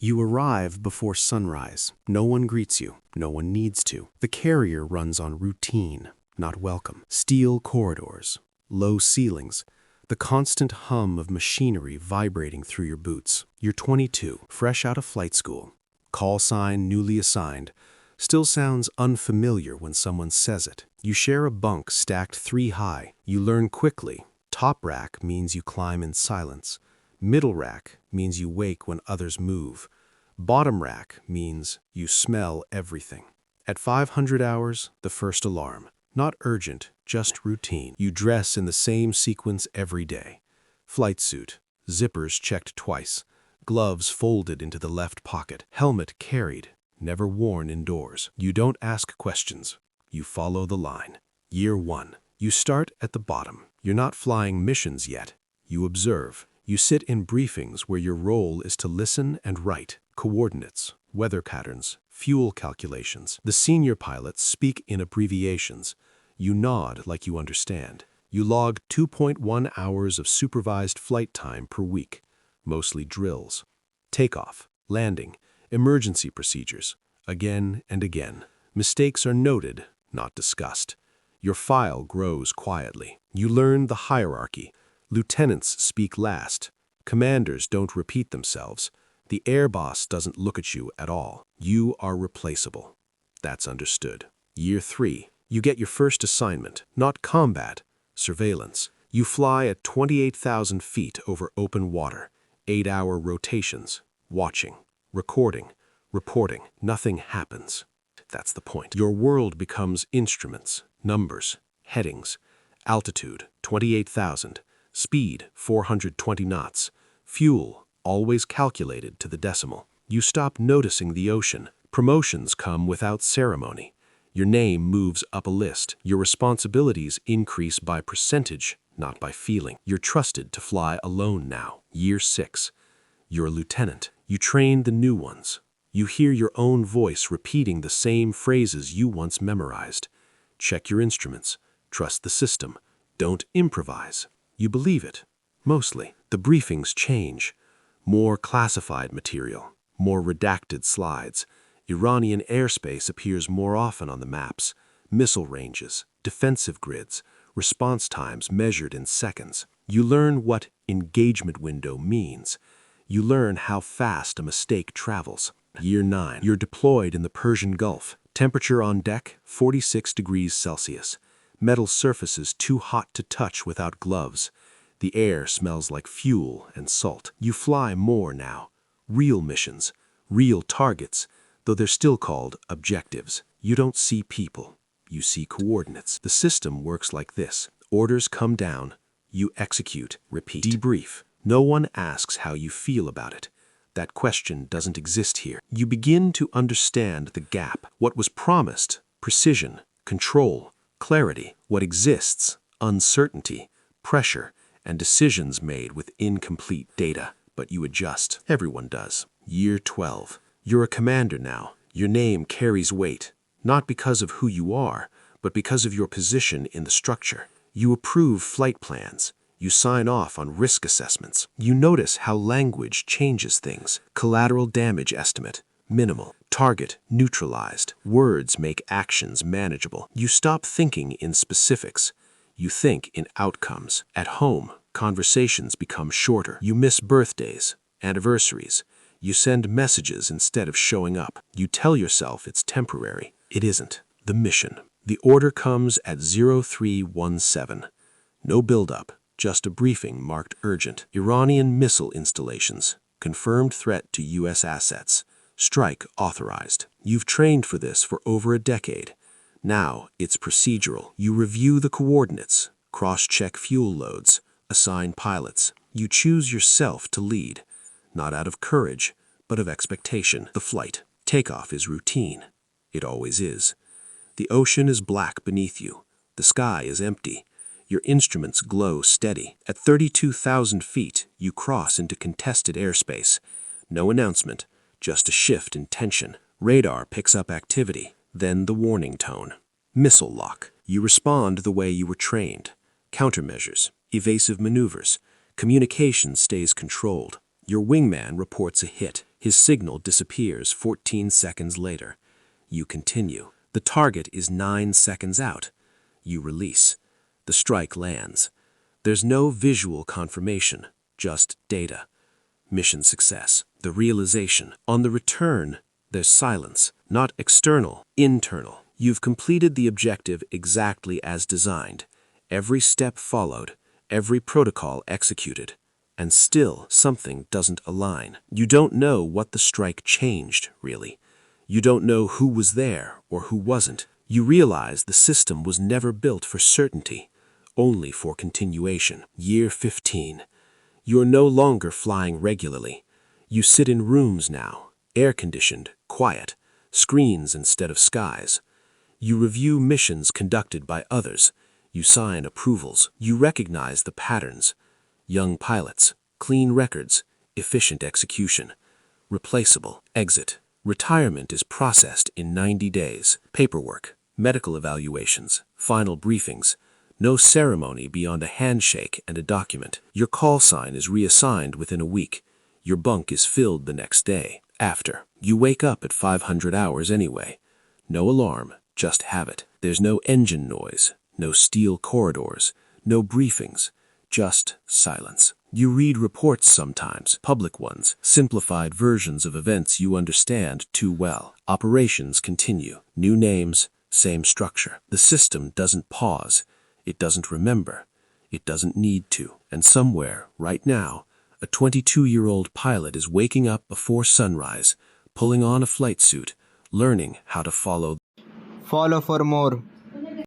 You arrive before sunrise. No one greets you. No one needs to. The carrier runs on routine, not welcome. Steel corridors, low ceilings, the constant hum of machinery vibrating through your boots. You're 22, fresh out of flight school. Call sign newly assigned. Still sounds unfamiliar when someone says it. You share a bunk stacked 3 high. You learn quickly. Top rack means you climb in silence. Middle rack means you wake when others move. Bottom rack means you smell everything. At 500 hours, the first alarm. Not urgent, just routine. You dress in the same sequence every day. Flight suit, zippers checked twice, gloves folded into the left pocket, helmet carried, never worn indoors. You don't ask questions. You follow the line. Year 1. You start at the bottom. You're not flying missions yet. You observe. You sit in briefings where your role is to listen and write coordinates, weather patterns, fuel calculations. The senior pilots speak in abbreviations. You nod like you understand. You log 2.1 hours of supervised flight time per week, mostly drills. Takeoff, landing, emergency procedures, again and again. Mistakes are noted, not discussed. Your file grows quietly. You learn the hierarchy. Lieutenants speak last. Commanders don't repeat themselves. The air boss doesn't look at you at all. You are replaceable. That's understood. Year 3. You get your first assignment, not combat, surveillance. You fly at 28,000 feet over open water, 8-hour rotations, watching, recording, reporting. Nothing happens. That's the point. Your world becomes instruments, numbers, headings, altitude, 28,000, speed, 420 knots, fuel, always calculated to the decimal. You stop noticing the ocean. Promotions come without ceremony. Your name moves up a list. Your responsibilities increase by percentage, not by feeling. You're trusted to fly alone now. Year 6. You're a lieutenant. You train the new ones. You hear your own voice repeating the same phrases you once memorized. Check your instruments. Trust the system. Don't improvise. You believe it. Mostly. The briefings change. More classified material. More redacted slides. Iranian airspace appears more often on the maps. Missile ranges, defensive grids, response times measured in seconds. You learn what engagement window means. You learn how fast a mistake travels. Year 9. You're deployed in the Persian Gulf. Temperature on deck, 46 degrees Celsius. Metal surfaces too hot to touch without gloves. The air smells like fuel and salt. You fly more now. Real missions, real targets, though they're still called objectives. You don't see people. You see coordinates. The system works like this. Orders come down. You execute. Repeat. Debrief. No one asks how you feel about it. That question doesn't exist here. You begin to understand the gap. What was promised, precision, control, clarity. What exists, uncertainty, pressure, and decisions made with incomplete data. But you adjust. Everyone does. Year 12. You're a commander now. Your name carries weight, not because of who you are, but because of your position in the structure. You approve flight plans. You sign off on risk assessments. You notice how language changes things. Collateral damage estimate, minimal. Target, neutralized. Words make actions manageable. You stop thinking in specifics. You think in outcomes. At home, conversations become shorter. You miss birthdays, anniversaries. You send messages instead of showing up. You tell yourself it's temporary. It isn't. The mission. The order comes at 0317. No build-up, just a briefing marked urgent. Iranian missile installations. Confirmed threat to U.S. assets. Strike authorized. You've trained for this for over a decade. Now it's procedural. You review the coordinates, cross-check fuel loads, assign pilots. You choose yourself to lead. Not out of courage, but of expectation. The flight. Takeoff is routine. It always is. The ocean is black beneath you. The sky is empty. Your instruments glow steady. At 32,000 feet, you cross into contested airspace. No announcement, just a shift in tension. Radar picks up activity, then the warning tone. Missile lock. You respond the way you were trained. Countermeasures, evasive maneuvers. Communication stays controlled. Your wingman reports a hit. His signal disappears 14 seconds later. You continue. The target is 9 seconds out. You release. The strike lands. There's no visual confirmation, just data. Mission success. The realization. On the return, there's silence. Not external, internal. You've completed the objective exactly as designed. Every step followed, every protocol executed. And still something doesn't align. You don't know what the strike changed, really. You don't know who was there or who wasn't. You realize the system was never built for certainty, only for continuation. Year 15. You're no longer flying regularly. You sit in rooms now, air-conditioned, quiet, screens instead of skies. You review missions conducted by others. You sign approvals. You recognize the patterns. Young pilots, clean records, efficient execution. Replaceable. Exit. Retirement is processed in 90 days. Paperwork, medical evaluations, final briefings. No ceremony beyond a handshake and a document. Your call sign is reassigned within a week. Your bunk is filled the next day. After. You wake up at 500 hours anyway. No alarm, just habit. There's no engine noise, no steel corridors, no briefings, just silence. You read reports sometimes, public ones, simplified versions of events you understand too well. Operations continue. New names, same structure. The system doesn't pause. It doesn't remember. It doesn't need to. And somewhere, right now, a 22-year-old pilot is waking up before sunrise, pulling on a flight suit, learning how to follow Follow for more.